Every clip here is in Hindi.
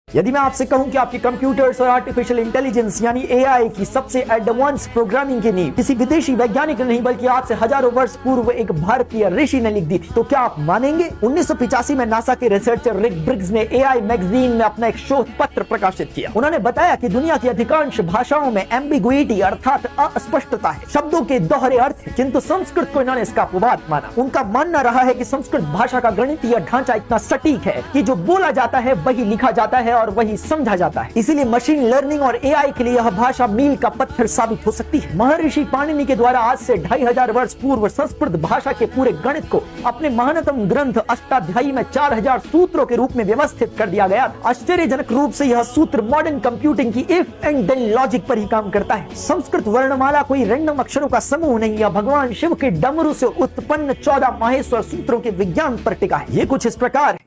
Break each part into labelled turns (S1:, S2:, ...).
S1: यदि मैं आपसे कहूं कि आपके कंप्यूटर्स और आर्टिफिशियल इंटेलिजेंस यानी एआई की सबसे एडवांस प्रोग्रामिंग की नींव किसी विदेशी वैज्ञानिक ने नहीं बल्कि आज से हजारों वर्ष पूर्व एक भारतीय ऋषि ने लिख दी थी, तो क्या आप मानेंगे? 1985 में नासा के रिसर्चर रिक ब्रिग्स ने एआई मैगजीन में अपना एक शोध पत्र प्रकाशित किया। उन्होंने बताया कि दुनिया की अधिकांश भाषाओं में एम्बिगुइटी अर्थात अस्पष्टता है, शब्दों के दोहरे अर्थ, किंतु संस्कृत को इन्होंने इसका अपवाद माना। उनका मानना रहा है कि संस्कृत भाषा का गणितीय ढांचा इतना सटीक है कि जो बोला जाता है वही लिखा जाता है और वही समझा जाता है। इसीलिए मशीन लर्निंग और एआई के लिए यह भाषा मील का पत्थर साबित हो सकती है। महर्षि पाणिनि के द्वारा आज से 2500 वर्ष पूर्व संस्कृत भाषा के पूरे गणित को अपने महानतम ग्रंथ अष्टाध्यायी में 4000 सूत्रों के रूप में व्यवस्थित कर दिया गया। आश्चर्यजनक रूप से यह सूत्र मॉडर्न कंप्यूटिंग की इफ एंड देन लॉजिक पर ही काम करता है। संस्कृत वर्णमाला कोई रैंडम अक्षरों का समूह नहीं, यह भगवान शिव के डमरू से उत्पन्न 14 माहेश्वर सूत्रों के विज्ञान पर टिका है। ये कुछ इस प्रकार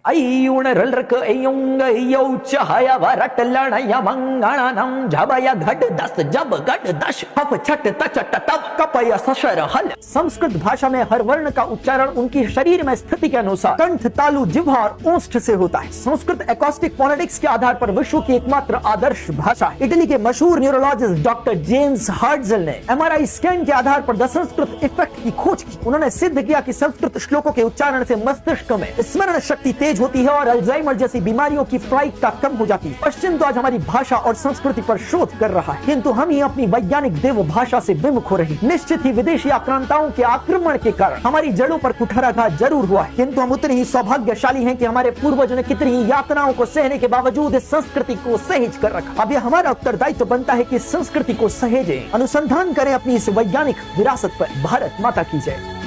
S1: संस्कृत भाषा में हर वर्ण का उच्चारण उनकी शरीर में स्थिति के अनुसार कंठ, तालु, जिह्वा और ओष्ठ से होता है। संस्कृत एकॉस्टिक फोनेटिक्स के आधार पर विश्व की एकमात्र आदर्श भाषा है। इटली के मशहूर न्यूरोलॉजिस्ट डॉक्टर जेम्स हर्ट्जल ने एमआरआई स्कैन के आधार पर द संस्कृत इफेक्ट की खोज की। उन्होंने सिद्ध किया कि संस्कृत श्लोकों के उच्चारण से मस्तिष्क में स्मरण शक्ति तेज होती है और अल्जाइमर जैसी बीमारियों की प्रायिकता कम हो जाती है। पश्चिम तो आज हमारी भाषा और संस्कृति पर शोध कर रहा है, किंतु हम ही अपनी वैज्ञानिक देव भाषा से विमुख हो रहे हैं। निश्चित ही विदेशी आक्रांताओं के आक्रमण के कारण हमारी जड़ों पर कुठाराघात जरूर हुआ है, किंतु हम उतने ही सौभाग्यशाली हैं कि हमारे पूर्वजों ने कितनी ही यातनाओं को सहने के बावजूद इस संस्कृति को सहेज कर रखा। अब यह हमारा उत्तरदायित्व बनता है कि संस्कृति को सहेजें, अनुसंधान करें अपनी इस वैज्ञानिक विरासत पर। भारत माता की जय।